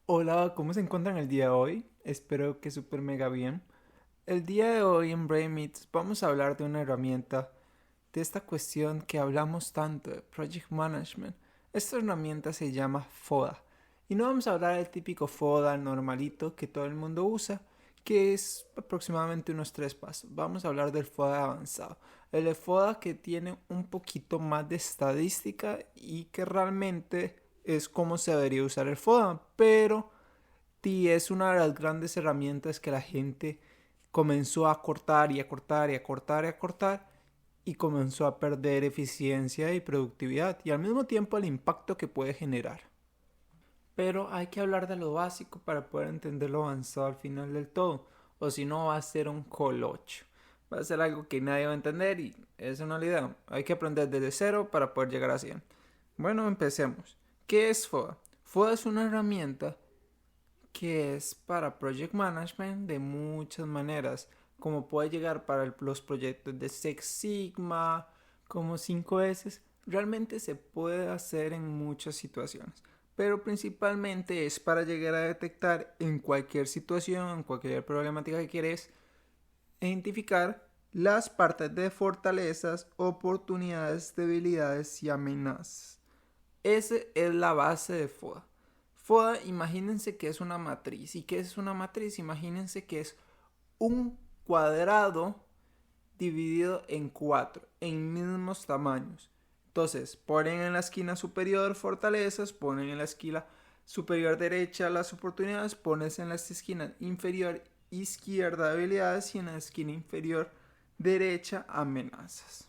Hola, ¿cómo se encuentran el día de hoy? Espero que súper mega bien. El día de hoy en Brain Meets vamos a hablar de una herramienta, de esta cuestión que hablamos tanto de Project Management. Esta herramienta se llama FODA. Y no vamos a hablar del típico FODA normalito que todo el mundo usa, que es aproximadamente unos tres pasos. Vamos a hablar del FODA avanzado. El FODA que tiene un poquito más de estadística y que realmente es como se debería usar el FODA, pero es una de las grandes herramientas que la gente comenzó a cortar y a cortar y a cortar y a cortar y comenzó a perder eficiencia y productividad y al mismo tiempo el impacto que puede generar. Pero hay que hablar de lo básico para poder entender lo avanzado al final del todo, o si no va a ser un colocho. Va a ser algo que nadie va a entender y eso no es la idea. Hay que aprender desde cero para poder llegar a 100. Bueno, empecemos. ¿Qué es FODA? FODA es una herramienta que es para project management de muchas maneras, como puede llegar para los proyectos de Six Sigma, como 5S, realmente se puede hacer en muchas situaciones, pero principalmente es para llegar a detectar en cualquier situación, en cualquier problemática que quieres, identificar las partes de fortalezas, oportunidades, debilidades y amenazas. Esa es la base de FODA. FODA, imagínense que es una matriz. ¿Y qué es una matriz? Imagínense que es un cuadrado dividido en cuatro, en mismos tamaños. Entonces, ponen en la esquina superior fortalezas, ponen en la esquina superior derecha las oportunidades, pones en la esquina inferior izquierda habilidades y en la esquina inferior derecha amenazas.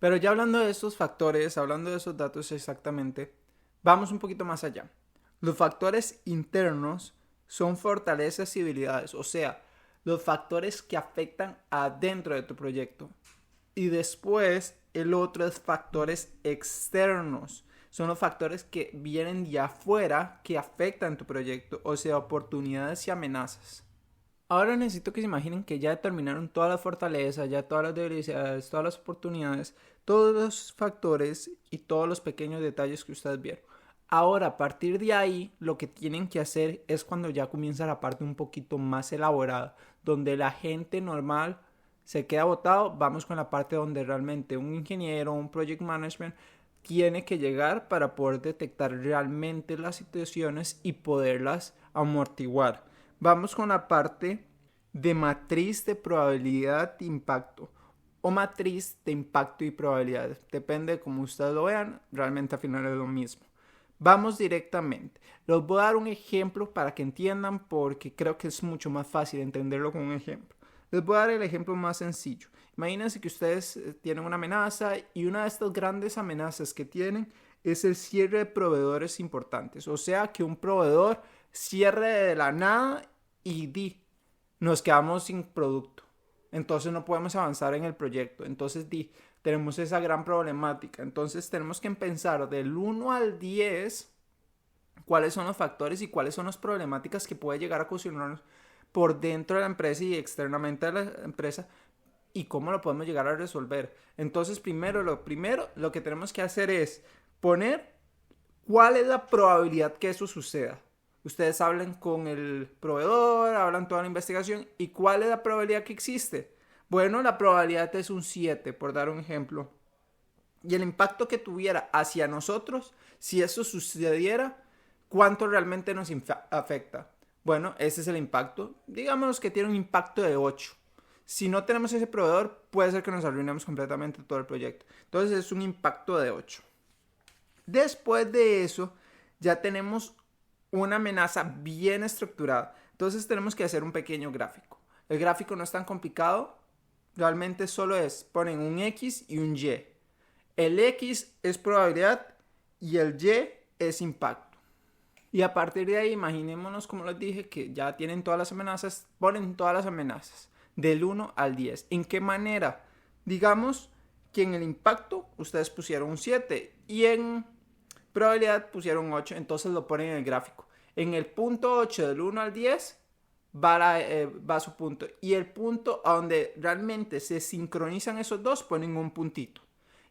Pero ya hablando de estos factores, hablando de esos datos exactamente, vamos un poquito más allá. Los factores internos son fortalezas y habilidades, o sea, los factores que afectan adentro de tu proyecto. Y después el otro es factores externos. Son los factores que vienen de afuera que afectan tu proyecto, o sea, oportunidades y amenazas. Ahora necesito que se imaginen que ya determinaron todas las fortalezas, ya todas las debilidades, todas las oportunidades, todos los factores y todos los pequeños detalles que ustedes vieron. Ahora, a partir de ahí, lo que tienen que hacer es cuando ya comienza la parte un poquito más elaborada, donde la gente normal se queda botado, vamos con la parte donde realmente un ingeniero, un project management, tiene que llegar para poder detectar realmente las situaciones y poderlas amortiguar. Vamos con la parte de matriz de probabilidad de impacto o matriz de impacto y probabilidad. Depende de cómo ustedes lo vean, realmente al final es lo mismo. Vamos directamente. Les voy a dar un ejemplo para que entiendan porque creo que es mucho más fácil entenderlo con un ejemplo. Les voy a dar el ejemplo más sencillo. Imagínense que ustedes tienen una amenaza y una de estas grandes amenazas que tienen es el cierre de proveedores importantes. O sea, que un proveedor cierre de la nada y nos quedamos sin producto. Entonces no podemos avanzar en el proyecto. Entonces tenemos esa gran problemática. Entonces tenemos que pensar del 1 al 10 cuáles son los factores y cuáles son las problemáticas que puede llegar a ocasionarnos por dentro de la empresa y externamente a la empresa y cómo lo podemos llegar a resolver. Entonces, primero, lo que tenemos que hacer es poner cuál es la probabilidad que eso suceda. Ustedes hablan con el proveedor, hablan toda la investigación y cuál es la probabilidad que existe. Bueno, la probabilidad es un 7 por dar un ejemplo. Y el impacto que tuviera hacia nosotros, si eso sucediera, ¿cuánto realmente nos afecta? Bueno, ese es el impacto. Digamos que tiene un impacto de 8. Si no tenemos ese proveedor, puede ser que nos arruinemos completamente todo el proyecto. Entonces es un impacto de 8. Después de eso, ya tenemos una amenaza bien estructurada. Entonces tenemos que hacer un pequeño gráfico. El gráfico no es tan complicado. Realmente solo ponen un X y un Y. El X es probabilidad y el Y es impacto. Y a partir de ahí, imaginémonos, como les dije, que ya tienen todas las amenazas, ponen todas las amenazas del 1 al 10. ¿En qué manera? Digamos que en el impacto ustedes pusieron un 7 y en probabilidad pusieron un 8, entonces lo ponen en el gráfico. En el punto 8 del 1 al 10 va su punto. Y el punto a donde realmente se sincronizan esos dos ponen un puntito.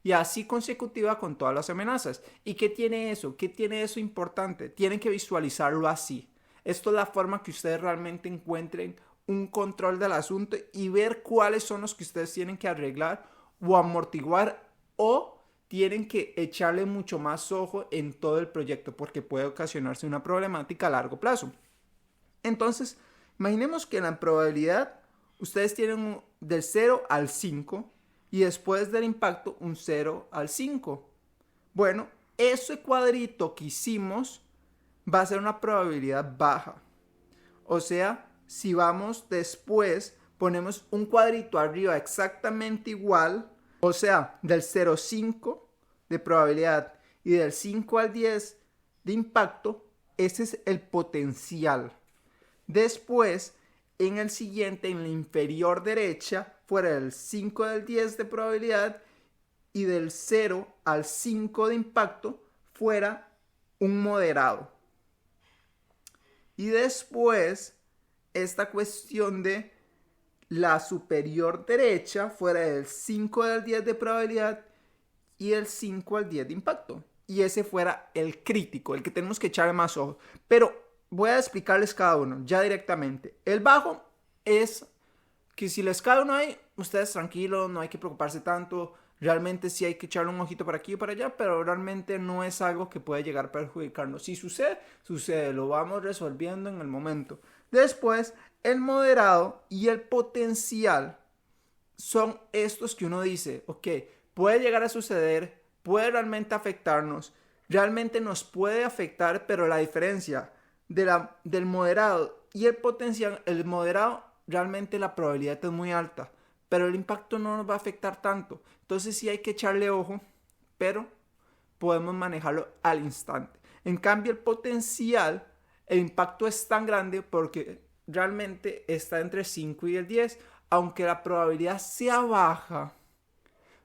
Y así consecutiva con todas las amenazas. ¿Y qué tiene eso? ¿Qué tiene eso importante? Tienen que visualizarlo así. Esto es la forma que ustedes realmente encuentren un control del asunto y ver cuáles son los que ustedes tienen que arreglar o amortiguar o tienen que echarle mucho más ojo en todo el proyecto porque puede ocasionarse una problemática a largo plazo. Entonces, imaginemos que la probabilidad ustedes tienen del 0 al 5 y después del impacto un 0 al 5. Bueno, ese cuadrito que hicimos va a ser una probabilidad baja. O sea, si vamos después, ponemos un cuadrito arriba exactamente igual, o sea, del 0 al 5 de probabilidad y del 5 al 10 de impacto, ese es el potencial. Después, en el siguiente, en la inferior derecha, fuera del 5 del 10 de probabilidad y del 0 al 5 de impacto, fuera un moderado. Y después, esta cuestión de la superior derecha fuera del 5 del 10 de probabilidad y el 5 al 10 de impacto. Y ese fuera el crítico, el que tenemos que echarle más ojo. Pero voy a explicarles cada uno ya directamente. El bajo es que si les cae uno ahí, ustedes tranquilos, no hay que preocuparse tanto. Realmente sí hay que echarle un ojito para aquí o para allá, pero realmente no es algo que puede llegar a perjudicarnos. Si sucede, sucede, lo vamos resolviendo en el momento. Después, el moderado y el potencial son estos que uno dice, ok, puede llegar a suceder, puede realmente afectarnos, realmente nos puede afectar, pero la diferencia del moderado y el potencial, el moderado realmente la probabilidad es muy alta, pero el impacto no nos va a afectar tanto. Entonces sí hay que echarle ojo, pero podemos manejarlo al instante. En cambio, el potencial, el impacto es tan grande porque realmente está entre 5 y el 10. Aunque la probabilidad sea baja,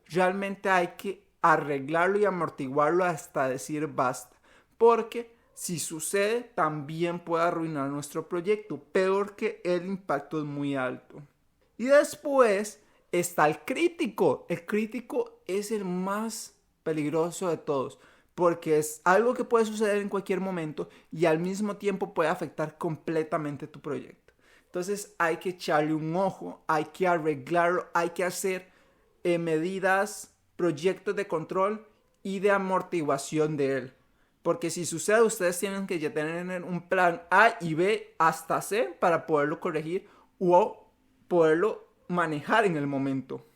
realmente hay que arreglarlo y amortiguarlo hasta decir basta. Porque si sucede, también puede arruinar nuestro proyecto. Peor que el impacto es muy alto. Y después está el crítico. El crítico es el más peligroso de todos. Porque es algo que puede suceder en cualquier momento y al mismo tiempo puede afectar completamente tu proyecto. Entonces hay que echarle un ojo, hay que arreglarlo, hay que hacer medidas, proyectos de control y de amortiguación de él. Porque si sucede, ustedes tienen que ya tener un plan A y B hasta C para poderlo corregir o poderlo manejar en el momento.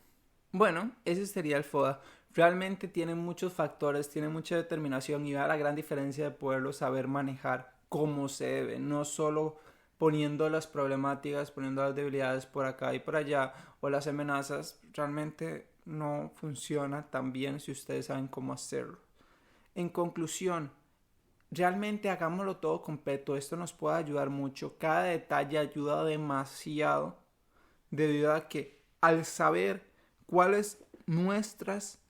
Bueno, ese sería el FODA. Realmente tiene muchos factores, tiene mucha determinación y da la gran diferencia de poderlo saber manejar como se debe, no solo poniendo las problemáticas, poniendo las debilidades por acá y por allá o las amenazas. Realmente no funciona tan bien si ustedes saben cómo hacerlo. En conclusión, realmente hagámoslo todo completo. Esto nos puede ayudar mucho. Cada detalle ayuda demasiado debido a que al saber cuál es nuestras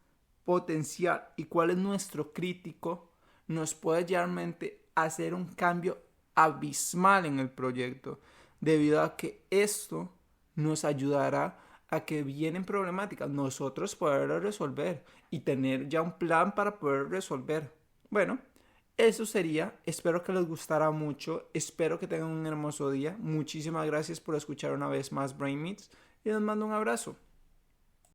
potencial y cuál es nuestro crítico, nos puede realmente hacer un cambio abismal en el proyecto, debido a que esto nos ayudará a que vienen problemáticas, nosotros poderlo resolver y tener ya un plan para poder resolver. Bueno, eso sería, espero que les gustara mucho, espero que tengan un hermoso día, muchísimas gracias por escuchar una vez más Brain Meets y les mando un abrazo.